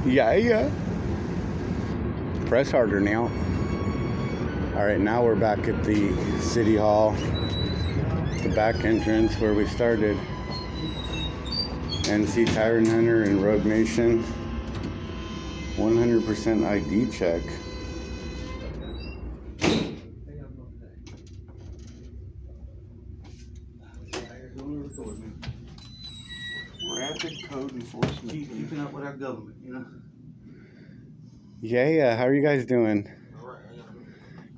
Yeah. Press harder now. All right, now we're back at the City Hall, the back entrance where we started. NC Tyrant Hunter and Rogue Nation. 100% ID check. Rapid code enforcement. Keeping up with our government, you know. Yeah. How are you guys doing?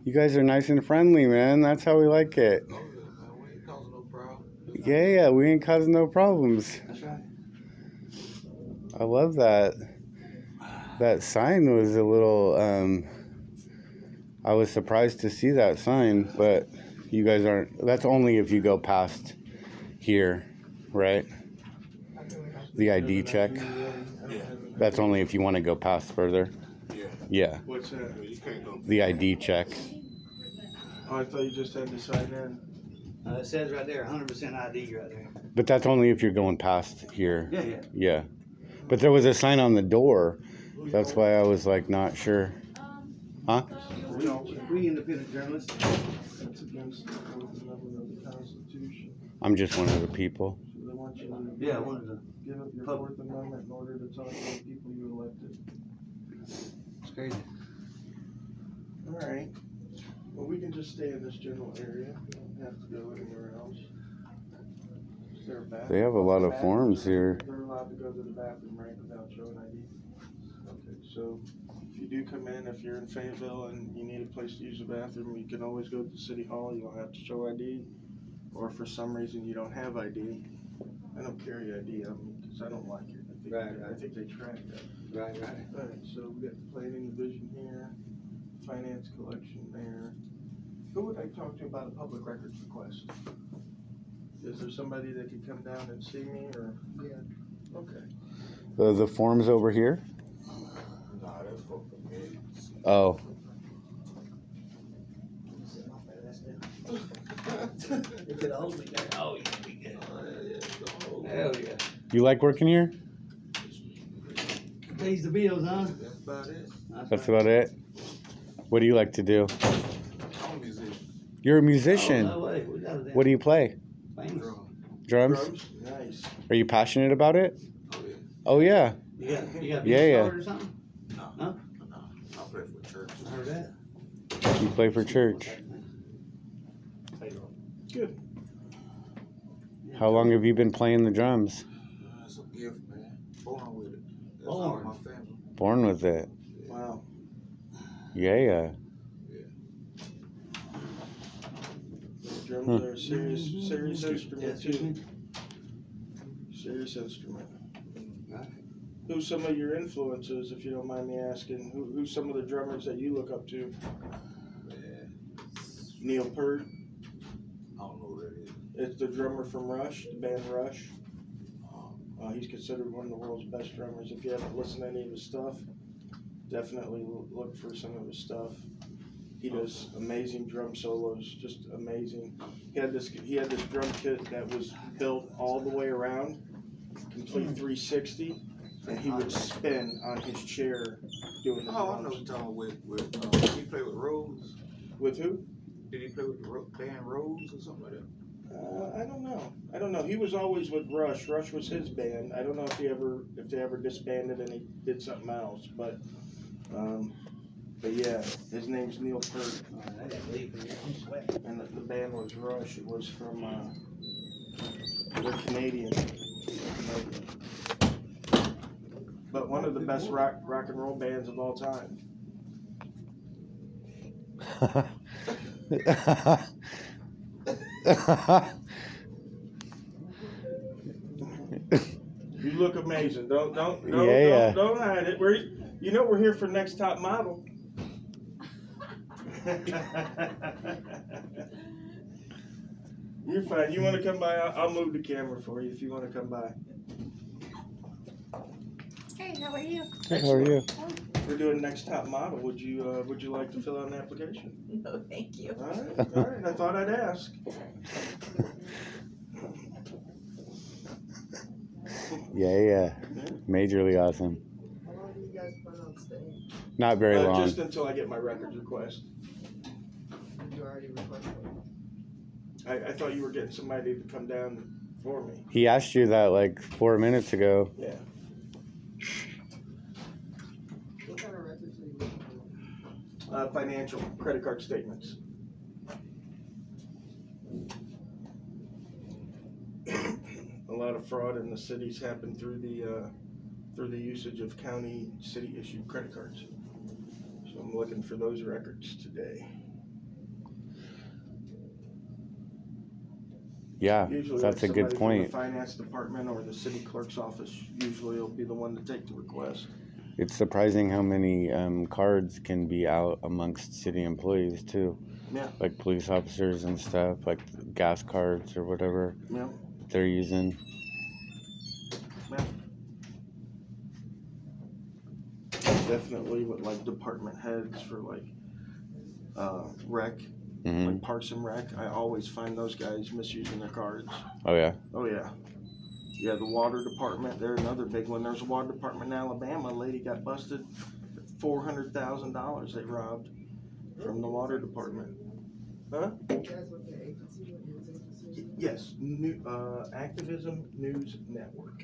You guys are nice and friendly, man. That's how we like it. We ain't causing no problem. Yeah, we ain't causing no problems. That's right. I love that. That sign was a little, I was surprised to see that sign, but you guys aren't, that's only if you go past here, right? The ID check. That's only if you want to go past further. Yeah. What's that? You can't go. The ID check. Oh, I thought you just had to sign in. It says right there, 100% ID right there. But that's only if you're going past here. Yeah. Yeah. But there was a sign on the door. That's why I was like not sure. Huh? We independent journalists. That's against the Fourth Amendment of the Constitution. I'm just one of the people. So they want you to Yeah, I wanted to. give up your Fourth Amendment in order to talk to the people you elected. It's crazy. All right. Well, we can just stay in this general area. We don't have to go anywhere else. Is there a bathroom? They have a lot of forms here. They're allowed to go to the bathroom, right, without showing ID? Okay, so if you do come in, if you're in Fayetteville and you need a place to use the bathroom, you can always go to City Hall. You don't have to show ID. Or if for some reason you don't have ID, I don't carry ID on me because I don't like it. I think they track that. Right. All right, so we got the planning division here, finance collection there. Who would I talk to about a public records request? Is there somebody that could come down and see me, or? Yeah. Okay. The forms over here? Nah, that's for me. Oh. If it holds me there, oh, yeah, we good. Hell yeah. You like working here? Pays the bills, huh? That's about it. That's about it. What do you like to do? I'm a musician. You're a musician. Oh, no way. We got it. What do you play? Famous. Drums? Nice. Are you passionate about it? Oh, yeah. Oh yeah. You got Yeah. started or something? No. I play for church. I heard that. You play for church. Good. How long have you been playing the drums? It's a gift, man. Born with it. That's Born. all my family. Born with it. Wow. Yeah. Drums are a serious instrument too. Serious instrument. Who's some of your influences, if you don't mind me asking? Who's some of the drummers that you look up to? Man, Neil Peart. I don't know who that is. It's the drummer from Rush, the band Rush. He's considered one of the world's best drummers. If you haven't listened to any of his stuff, definitely look for some of his stuff. He does amazing drum solos, just amazing. He had this drum kit that was built all the way around, complete 360, and he would spin on his chair doing the Oh, I know drums. what you're talking with did he play with Rose? With who? Did he play with the band Rose or something like that? I don't know. He was always with Rush. Rush was his band. I don't know if they ever disbanded and he did something else. But yeah, his name's Neil Peart, and the band was Rush. It was from they're Canadian. But one of the best rock and roll bands of all time. You look amazing. Don't hide it. We're here for Next Top Model. You're fine. You want to come by? I'll move the camera for you if you want to come by. Hey, how are you? Hey, how are you? We're doing Next Top Model. Would you like to fill out an application? No, thank you. All right. I thought I'd ask. Yeah. Majorly awesome. How long have you long stay? Not very long. Just until I get my records request. You already requested. I thought you were getting somebody to come down for me. He asked you that like 4 minutes ago. Yeah. What kind of records are you looking for? Financial credit card statements. A lot of fraud in the cities happen through the usage of county city issued credit cards. So I'm looking for those records today. Yeah, Usually that's a good somebody point. from the finance department or the city clerk's office usually will be the one to take the request. It's surprising how many cards can be out amongst city employees too. Yeah. Like police officers and stuff, like gas cards or whatever Yeah. they're using. Yeah. Definitely with like department heads for like rec, Hmm. like Parks and Rec. I always find those guys misusing their cards. Oh yeah. Oh yeah. Yeah, the water department, they're another big one. There's a water department in Alabama. A lady got busted. $400,000 they robbed from the water department. Huh? You guys what the agency, what news agency is? Yes, Activism News Network.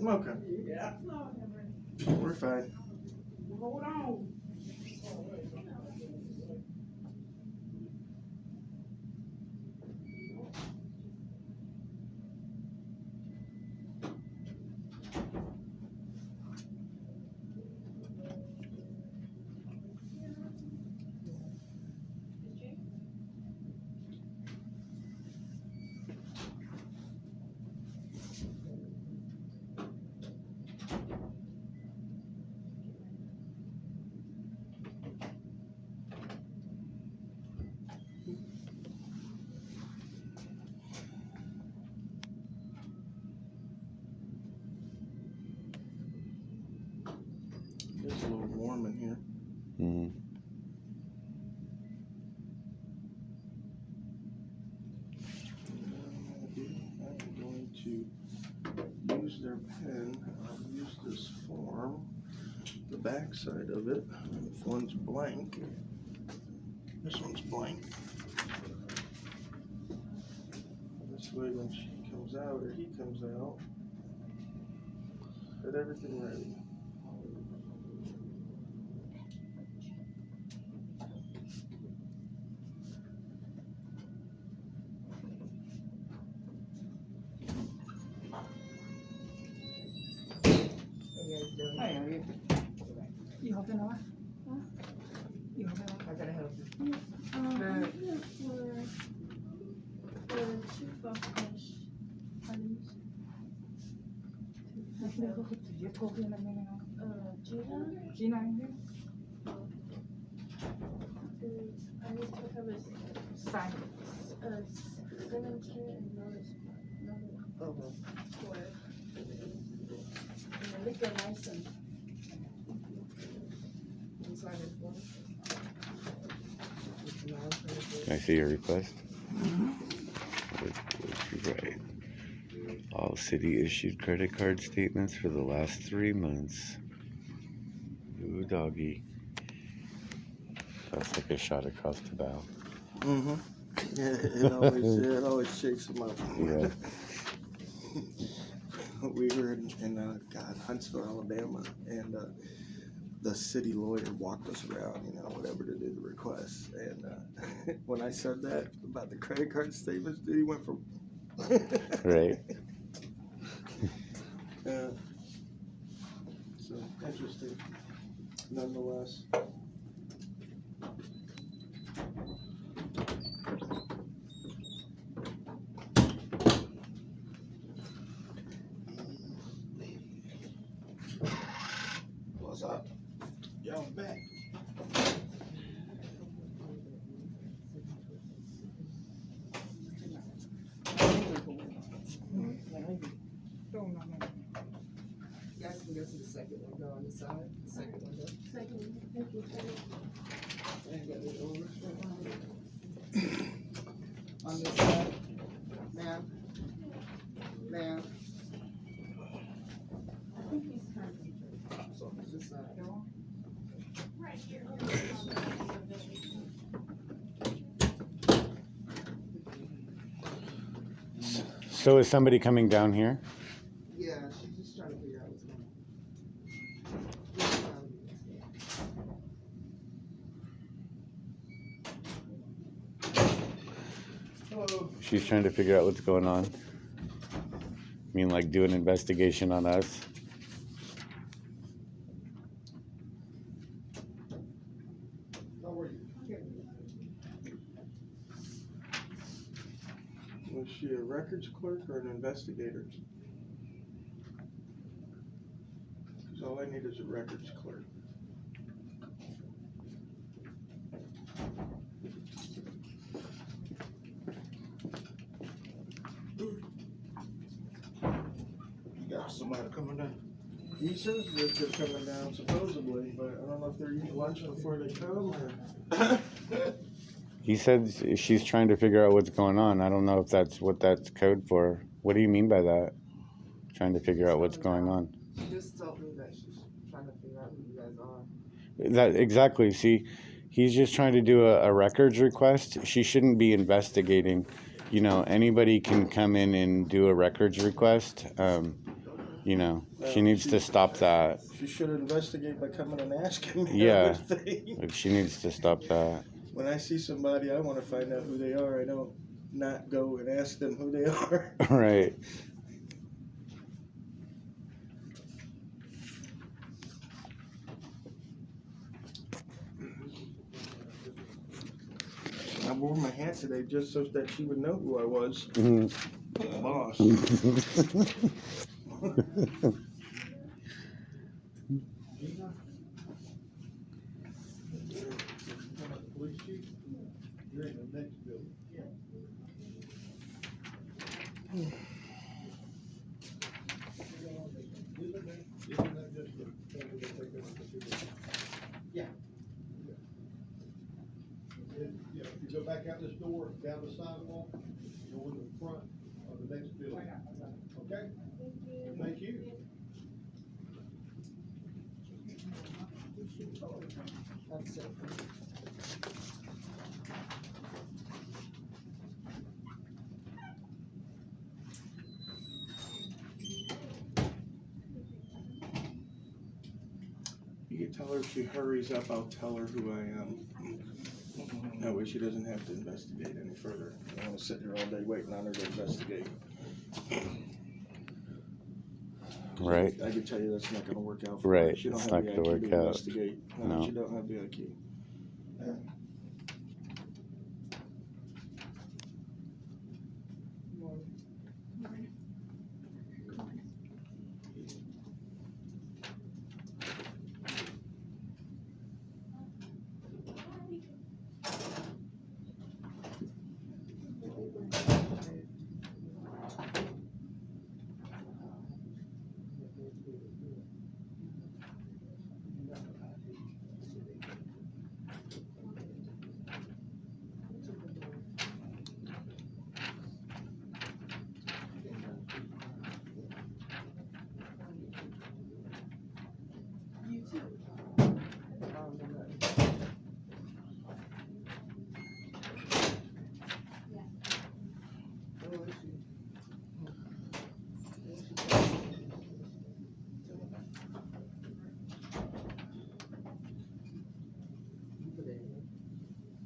Okay. Yeah. We're fine. Hold on. It's a little warm in here. Hmm. I'm going to use their pen. I'll use this form, the back side of it. If one's blank, this one's blank. This way when she comes out or he comes out, got everything ready. Hi, how are you? You helping out? Huh? You helping out? I gotta help you. I'm here for chief of fish. Gina, Gina in here? I need to have a Sign. signature and notice, Oh, for, and a liquor license. sign it for me. Can I see your request? Right. All city issued credit card statements for the last 3 months. Ooh, doggy. That's like a shot across the bow. Mm-hmm. Yeah, it always shakes them up. Yeah. We were in Huntsville, Alabama, and the city lawyer walked us around, whatever to do the request. And when I said that about the credit card statements, dude, he went from Right. So interesting, nonetheless. What's up? Y'all back. You guys can go to the second window on the side, the second window. Second, thank you, second. And get it over. On this side, ma'am. Ma'am. I think he's trying So this side. Right here. So is somebody coming down here? Yeah, she's just trying to figure out what's going on. Hello. She's trying to figure out what's going on. I mean, like do an investigation on us. Was she a records clerk or an investigator? Because all I need is a records clerk. You got somebody coming down? He says that they're coming down supposedly, but I don't know if they're eating lunch before they come or. He said she's trying to figure out what's going on. I don't know if that's what that's code for. What do you mean by that? Trying to figure out what's going on. She just told me that she's trying to figure out who you guys are. That exactly. See, he's just trying to do a records request. She shouldn't be investigating. You know, anybody can come in and do a records request. You know, she needs to stop that. She should investigate by coming and asking me Yeah. everything. Like, she needs to stop that. When I see somebody, I want to find out who they are. I don't not go and ask them who they are. Right. I wore my hat today just so that she would know who I was. Mhm. Boss. Yeah, if you go back out this door, down the sidewalk, go in the front of the next building. Okay? Thank you. That's it. You can tell her if she hurries up, I'll tell her who I am. That way she doesn't have to investigate any further. I don't want to sit here all day waiting on her to investigate. Right. I can tell you that's not going to work out for Right, her. She don't it's have not the gonna IQ work to out. investigate. No, No. she don't have the IQ.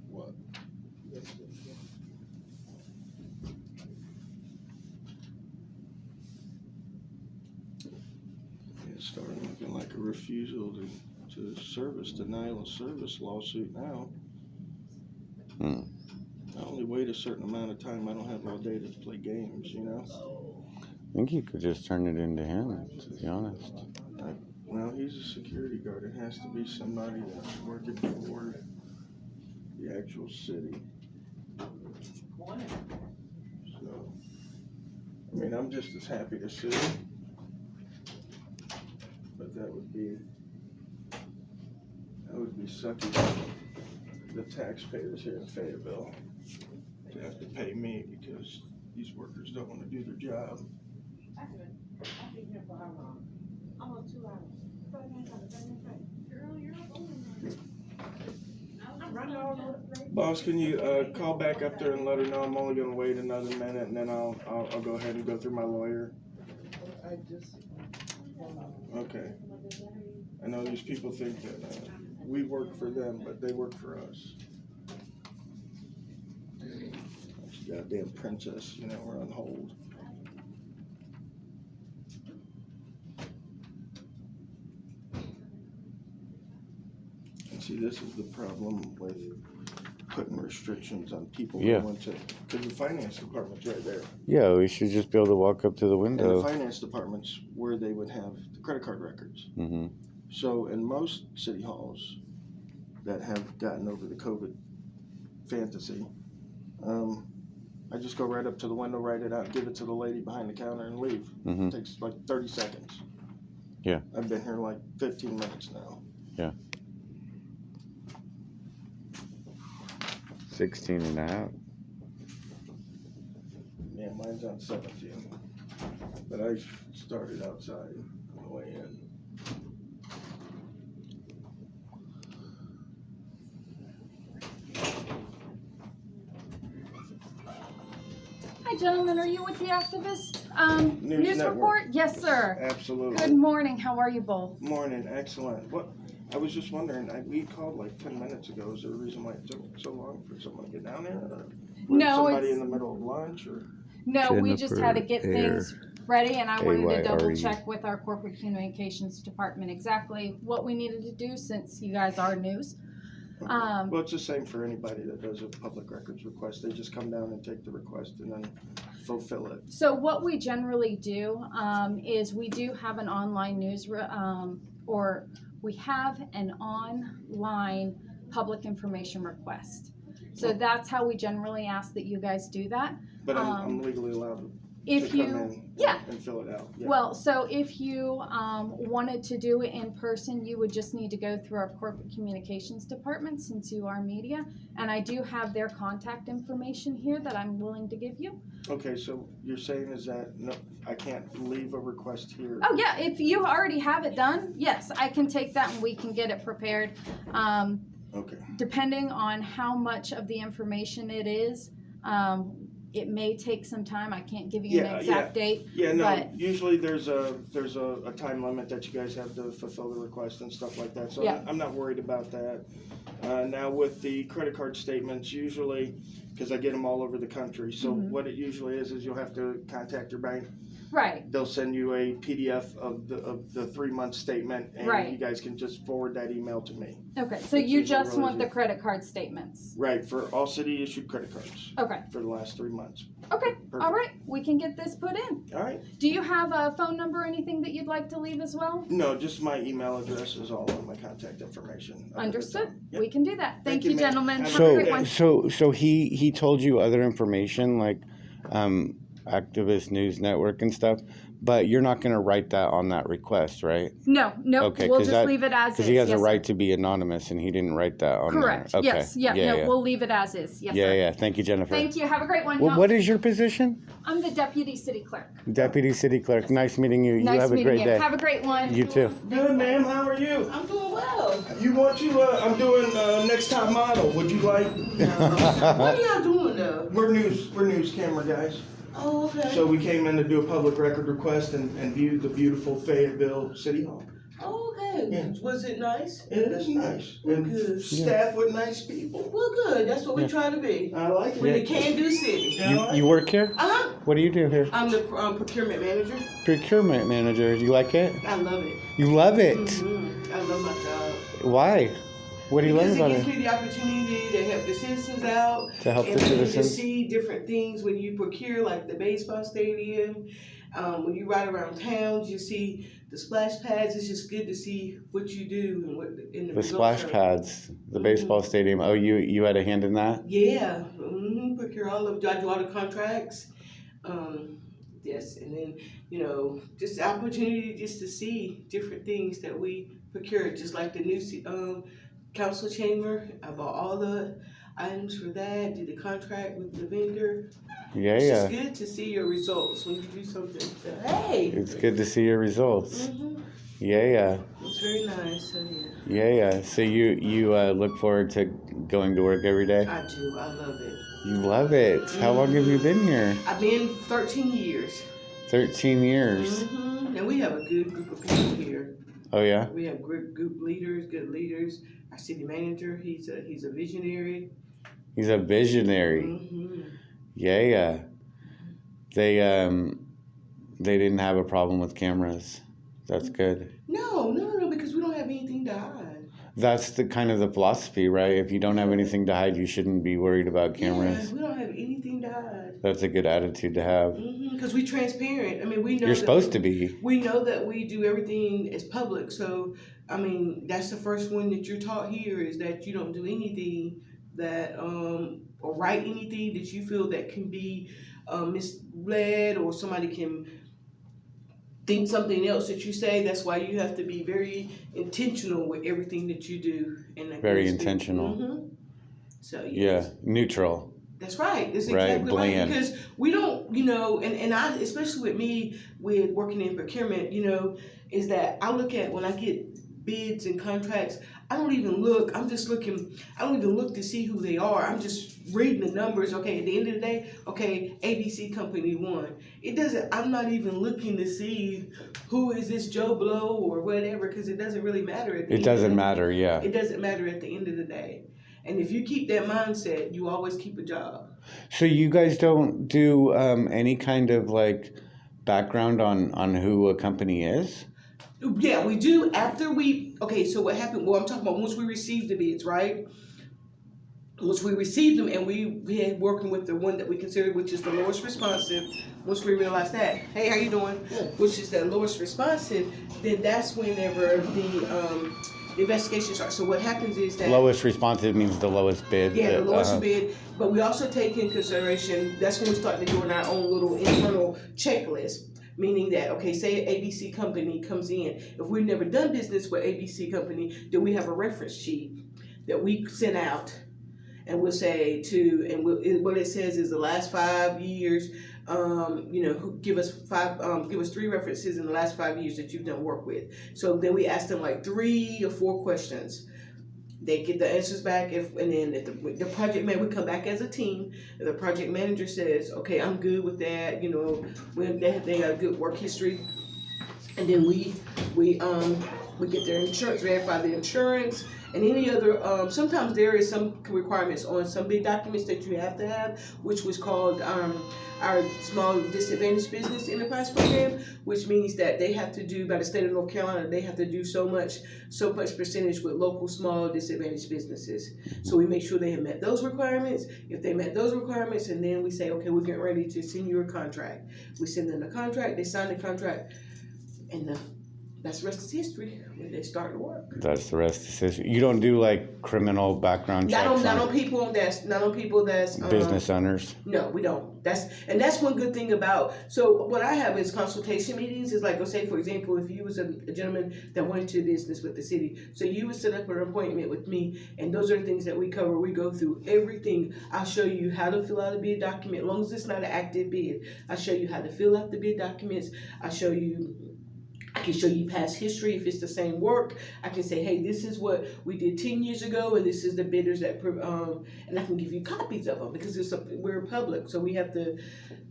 What? It's starting looking like a refusal to service, denial of service lawsuit now. Hmm. I only wait a certain amount of time. I don't have all day to play games, you know? I think you could just turn it into him, to be honest. Well, he's a security guard. It has to be somebody that's working for the actual city. So, I mean, I'm just as happy to sue, but that would be sucky for the taxpayers here in Fayetteville to have to pay me because these workers don't want to do their job. I've been here for how long? Almost 2 hours. Girl, you're not going anywhere. I'm running all over the place. Boss, can you call back up there and let her know I'm only gonna wait another minute and then I'll go ahead and go through my lawyer? Okay. I know these people think that we work for them, but they work for us. Goddamn princess, you know, we're on hold. And see, this is the problem with putting restrictions on people Yeah. who want to, because the finance department's right there. Yeah, we should just be able to walk up to the And the window. finance department's where they would have the credit card records. Mm-hmm. So in most city halls that have gotten over the COVID fantasy, I just go right up to the window, write it out, give it to the lady behind the counter and leave. Mm-hmm. It takes like 30 seconds. Yeah. I've been here like 15 minutes now. Yeah. 16 and a half. Yeah, mine's on 17. But I started outside on the way in. Hi, gentlemen. Are you with the activist News news Network. report? Yes, sir. Absolutely. Good morning. How are you both? Morning, excellent. What? I was just wondering, we called like 10 minutes ago. Is there a reason why it took so long for someone to get down there? Or No, somebody it's- in the middle of lunch? Or No, we just had to get Jennifer things ready, and I wanted to AYRE. double check with our corporate communications department exactly what we needed to do since you guys are news. Okay. Well, it's the same for anybody that does a public records request. They just come down and take the request and then fulfill it. So what we generally do is we do have an online or we have an online public information request. So that's how we generally ask that you guys do that. But I'm legally allowed to If come you, in yeah. and fill it out. Yeah. Well, so if you wanted to do it in person, you would just need to go through our corporate communications department since you are media. And I do have their contact information here that I'm willing to give you. Okay, so you're saying is that no, I can't leave a request here? Oh, yeah, if you already have it done, yes, I can take that and we can get it prepared. Okay. Depending on how much of the information it is, it may take some time. I can't give you an exact date. Yeah, no, but- usually there's a time limit that you guys have to fulfill the request and stuff like that, so Yeah. I'm not worried about that. Now with the credit card statements, usually, because I get them all over the country, so Mhm. what it usually is you'll have to contact your bank. Right, They'll send you a PDF of the 3-month statement, and Right. you guys can just forward that email to me. okay, so It's you usually just really want the easy. credit card statements? Right, for all city issued credit cards Okay, for the last 3 months. okay, Perfect. all right, we can get this put in. All right. Do you have a phone number or anything that you'd like to leave as well? No, just my email address is all on my contact information. Understood, Yep. we can do that. Thank Thank you, you, ma'am. gentlemen, Have have a a great good one. So he told you other information like Activist News Network and stuff, but you're not going to write that on that request, right? No, Okay, we'll 'cause just that- leave it as is. Because he has yes, a sir. right to be anonymous, and he didn't write that on Correct, there. Okay. yes, no, we'll leave it as is, yes, yeah, sir. yeah. Thank you, Jennifer. Thank you, have a great one. Well, y'all. what is your position? I'm the deputy city clerk. Deputy City Clerk. Nice meeting you. Nice you have a meeting great you. day. Have a great one. You too. Good, ma'am. How are you? I'm doing well. You want to? I'm doing Next Top Model. Would you like? What are y'all doing though? We're news camera guys. Oh, okay. So we came in to do a public record request and view the beautiful Fayetteville City Hall. Oh, okay. Yeah. Was it nice? It is nice. Well, And good. staff with nice people. Well, good. That's what we try to be. I like it. We're the can-do city. Yeah, I like You work here? Uh-huh. What do you do here? I'm the procurement manager. Procurement manager. Do you like it? I love it. You love it. I love my job. Why? What do you Because love it about gives it? me the opportunity to help the citizens out. To help and the then citizens? to see different things when you procure, like the baseball stadium. When you ride around towns, you see the splash pads. It's just good to see what you do and what in the The results splash are. pads, the baseball stadium. Oh, you had a hand in that? Yeah, procure all of, I do all the contracts. Yes, and then, just the opportunity just to see different things that we procure, just like the new council chamber. I bought all the items for that, did the contract with the vendor. Yeah, It's yeah. just good to see your results when you do something. So, hey! It's good to see your results. Yeah, yeah. It's very nice, so yeah. Yeah, yeah. So you look forward to going to work every day? I do, I love it. You love it. How long have you been here? I've been 13 years. 13 years. And we have a good group of people here. Oh, yeah? We have group leaders, good leaders. Our city manager, he's a visionary. He's a visionary. Yeah, yeah. They didn't have a problem with cameras. That's good. No, because we don't have anything to hide. That's the kind of the philosophy, right? If you don't have anything to hide, you shouldn't be worried about cameras. Yeah, we don't have anything to hide. That's a good attitude to have. Because we're transparent. I mean, we know you're supposed to be. We know that we do everything as public. So, I mean, that's the first one that you're taught here is that you don't do anything that or write anything that you feel that can be misled or somebody can think something else that you say. That's why you have to be very intentional with everything that you do. And very intentional. So yes. Yeah, neutral. That's right. That's right, exactly bland. right. Because we don't, and I, especially with me, with working in procurement, is that I look at when I get bids and contracts, I don't even look. I don't even look to see who they are. I'm just reading the numbers. Okay, at the end of the day, okay, ABC company won. I'm not even looking to see who is this Joe Blow or whatever, because it doesn't really matter at the end. It doesn't matter, yeah. It doesn't matter at the end of the day. And if you keep that mindset, you always keep a job. So you guys don't do any kind of background on who a company is? Yeah, we do after so what happened, I'm talking about once we received the bids, right? Once we received them and we had working with the one that we considered, which is the lowest responsive, once we realized that, hey, how you doing? Which is the lowest responsive, then that's whenever the investigation starts. So what happens is that lowest responsive means the lowest bid. Yeah, the lowest bid. But we also take in consideration, that's when we start doing our own little internal checklist. Meaning that, okay, say an ABC company comes in. If we've never done business with ABC company, then we have a reference sheet that we send out. And we'll say what it says is the last 5 years, give us 3 references in the last 5 years that you've done work with. So then we ask them 3 or 4 questions. They get the answers back, and then if the project manager, we come back as a team. If the project manager says, "Okay, I'm good with that," when they got a good work history, and then we get their insurance, verify the insurance, and any other. Sometimes there is some requirements on some big documents that you have to have, which was called our Small Disadvantaged Business Enterprise Program, which means that they have to do, by the state of North Carolina, they have to do so much percentage with local small disadvantaged businesses. So we make sure they have met those requirements. If they met those requirements, and then we say, okay, we're getting ready to send you a contract. We send them the contract, they sign the contract, and that's the rest is history when they start to work. That's the rest is history. You don't do criminal background checks? Not on people that's business owners. No, we don't. That's one good thing about. So what I have is consultation meetings. Is let's say for example, if you was a gentleman that wanted to do business with the city, so you would set up an appointment with me, and those are the things that we cover. We go through everything. I'll show you how to fill out a bid document, as long as it's not an active bid. I'll show you how to fill out the bid documents. I can show you past history if it's the same work. I can say, hey, this is what we did 10 years ago, and this is the bidders that, and I can give you copies of them because we're public, so we have to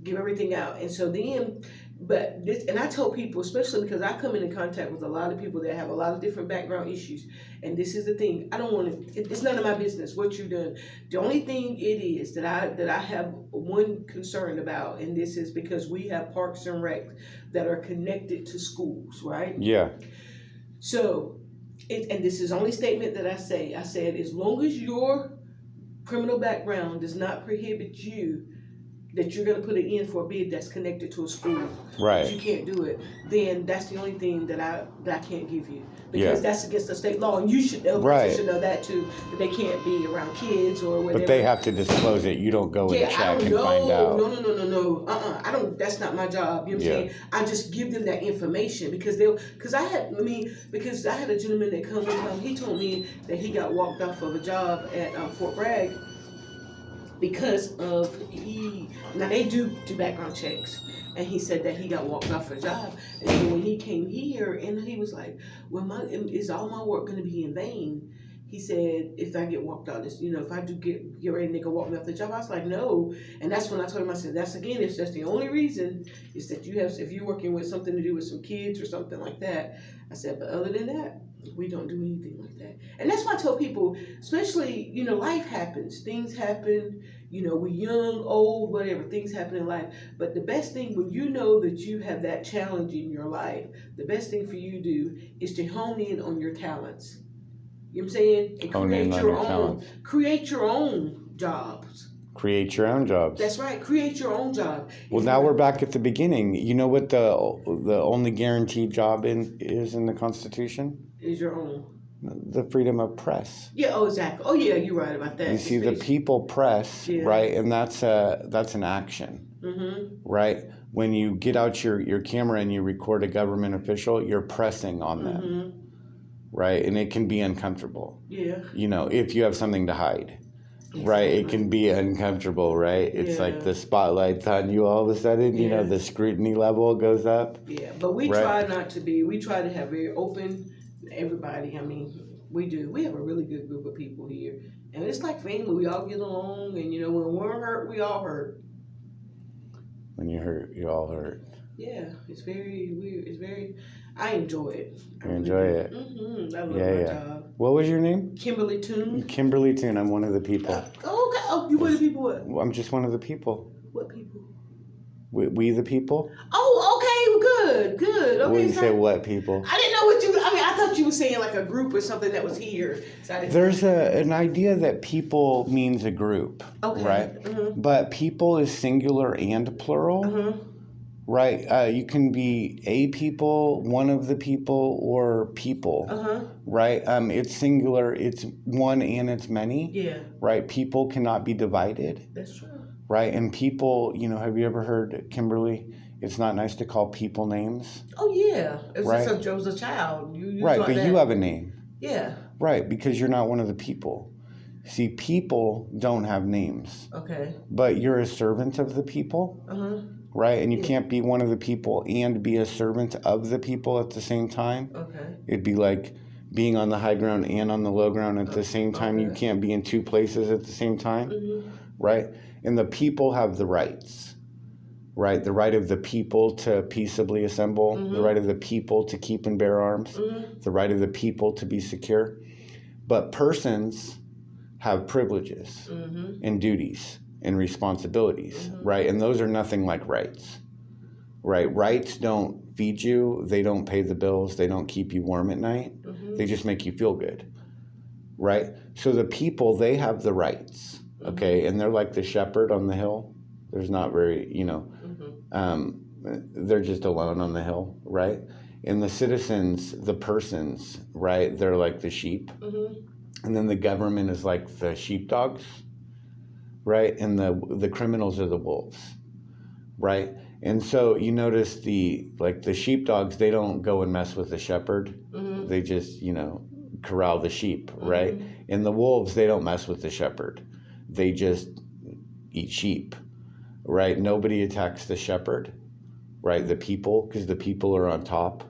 give everything out. And so then, and I tell people, especially because I come into contact with a lot of people that have a lot of different background issues, and this is the thing, I don't want to, it's none of my business what you're doing. The only thing it is that I have one concern about, and this is because we have parks and rec that are connected to schools, right? Yeah. So, and this is the only statement that I said, as long as your criminal background does not prohibit you that you're gonna put it in for a bid that's connected to a school, Right. you can't do it, then that's the only thing that I can't give you. Yeah. Because that's against the state law, and you should know, Right. you should know that too, that they can't be around kids or whatever. But they have to disclose it. You don't go and Yeah, I check don't and know. find out. No. I don't. That's not my job. You know what I'm Yeah. saying? I just give them that information because I had a gentleman that come and he told me that he got walked off of a job at Fort Bragg because of now they do background checks. And he said that he got walked off a job. And so when he came here, and he was like, well, is all my work going to be in vain? He said, if I get walked out, if I do get ready and they go walk me off the job, I was like, no. And that's when I told him, I said, that's the only reason is that if you're working with something to do with some kids or something like that. I said, but other than that, we don't do anything like that. And that's why I tell people, especially, life happens, things happen, we're young, old, whatever, things happen in life. But the best thing, when you know that you have that challenge in your life, the best thing for you to do is to hone in on your talents. You know what I'm saying? And Hone in on your talents. Create your own jobs. Create your own jobs. That's right. Create your own job. Well, now we're back at the beginning. You know what the only guaranteed job is in the Constitution? Is your own. The freedom of press. Yeah. Oh, exactly. Oh, yeah. You're right about that. You see, the people press, Yeah. right, and that's an action, right? When you get out your camera and you record a government official, you're pressing on them, right? And it can be uncomfortable. Yeah. If you have something to hide. Right, it can be uncomfortable, right? It's like the spotlight's on you all of a sudden, the scrutiny level goes up. Yeah, but we try we try to have very open, everybody, we do. We have a really good group of people here. And it's like family, we all get along, and when we're hurt, we all hurt. When you hurt, you all hurt. Yeah, it's very weird. I enjoy it. You enjoy it? I love my job. What was your name? Kimberly Toon. Kimberly Toon. I'm one of the people. Okay. Oh, you one of the people what? I'm just one of the people. What people? We the people? Oh, okay, good. Okay, When you say what people? I didn't know what I thought you were saying like a group or something that was here. So There's an idea that people means a group, okay. right? But people is singular and plural. Right, you can be a people, one of the people, or people. Right, it's singular. It's one and it's many. Yeah. Right, people cannot be divided. That's true. Right, and people, have you ever heard, Kimberly? It's not nice to call people names. Oh yeah, it's right. Just Joe's a child. You right, but that. you have a name. Yeah. Right, because you're not one of the people. See, people don't have names. Okay. But you're a servant of the people. Right, and you can't be one of the people and be a servant of the people at the same time. Okay. It'd be like being on the high ground and on the low ground at the same time. You can't be in two places at the same time. Right, and the people have the rights. Right, the right of the people to peaceably assemble, the right of the people to keep and bear arms, the right of the people to be secure. But persons have privileges and duties and responsibilities, right? And those are nothing like rights, right? Rights don't feed you, they don't pay the bills, they don't keep you warm at night, they just make you feel good, right? So the people, they have the rights, okay? And they're like the shepherd on the hill. There's not very, they're just alone on the hill, right? And the citizens, the persons, right? They're like the sheep. And then the government is like the sheepdogs, right? And the criminals are the wolves, right? And so you notice the sheepdogs, they don't go and mess with the shepherd. They just, corral the sheep, right? And the wolves, they don't mess with the shepherd. They just eat sheep, right? Nobody attacks the shepherd, right? The people, because the people are on top,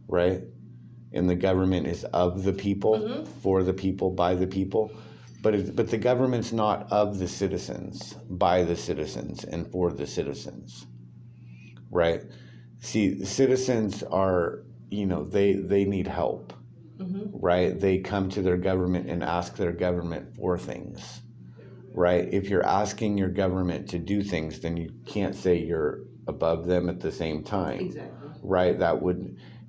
right? And the government is of the people, for the people, by the people. But the government's not of the citizens, by the citizens, and for the citizens, right? See, the citizens are, they need help, right? They come to their government and ask their government for things, right? If you're asking your government to do things, then you can't say you're above them at the same time, Exactly. right?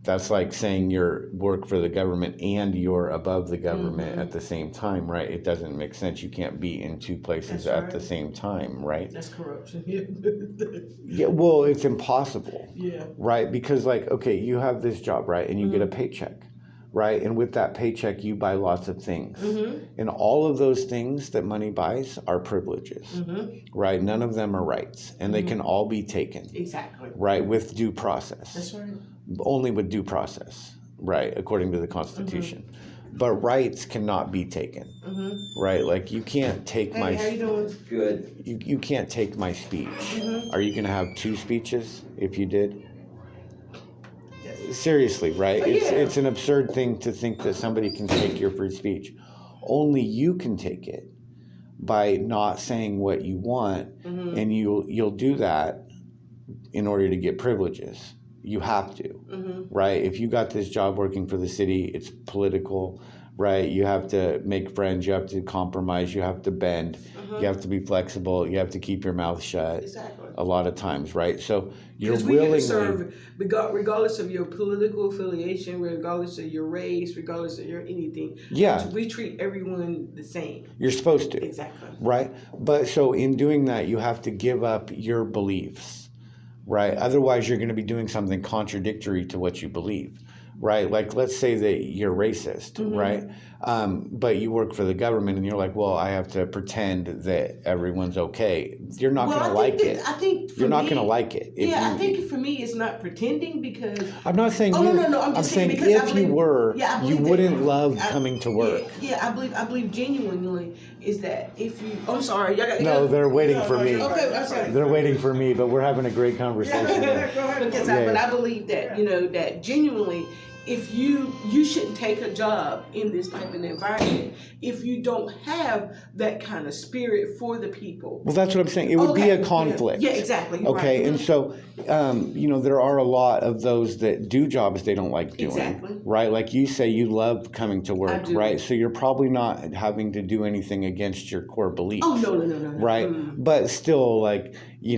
That's like saying you're work for the government and you're above the government at the same time, right? It doesn't make sense. You can't be in two places That's at the right. same time, right? That's corruption. Yeah, well, it's impossible, Yeah. right? Because like, okay, you have this job, right? And you get a paycheck, right? And with that paycheck, you buy lots of things. And all of those things that money buys are privileges, right? None of them are rights, and they can all be taken, Exactly. right? With due process. That's right. Only with due process, right? According to the Constitution. But rights cannot be taken, right? Like you can't take Hey, my how you doing? Good. you can't take my speech. Are you going to have two speeches if you did? Seriously, right? Oh, yeah. It's an absurd thing to think that somebody can take your free speech. Only you can take it by not saying what you want, and you'll do that in order to get privileges. You have to, right? If you got this job working for the city, it's political, right? You have to make friends, you have to compromise, you have to bend, you have to be flexible, you have to keep your mouth shut. Exactly. A lot of times, right? So you're Because we willingly can serve, regardless of your political affiliation, regardless of your race, regardless of your anything. Yeah. We treat everyone the same. You're supposed to. Exactly. Right? But so in doing that, you have to give up your beliefs, right? Otherwise, you're going to be doing something contradictory to what you believe, right? Like, let's say that you're racist, right? But you work for the government and you're like, well, I have to pretend that everyone's okay. You're not going to like it. I think You're not going to like it. If I you- think for me, it's not pretending because. I'm not saying Oh, you. no, I'm just saying because I if believe- you were, Yeah, I you believe that- wouldn't love I- coming to work. Yeah, I believe genuinely is that if you. I'm sorry, y'all got. No, they're waiting for me. Okay, I'm sorry. They're waiting for me, but we're having a great conversation. Because Yeah. but I believe that that genuinely, if you shouldn't take a job in this type of environment if you don't have that kind of spirit for the people. Well, that's what I'm saying. It would be Okay, a conflict. Yeah, exactly. Okay, right. and so, there are a lot of those that do jobs they don't like doing. Exactly. Right? Like you say, you love coming to I work, do. right? So you're probably not having to do anything against your core beliefs. Oh no. Right? But still, like, you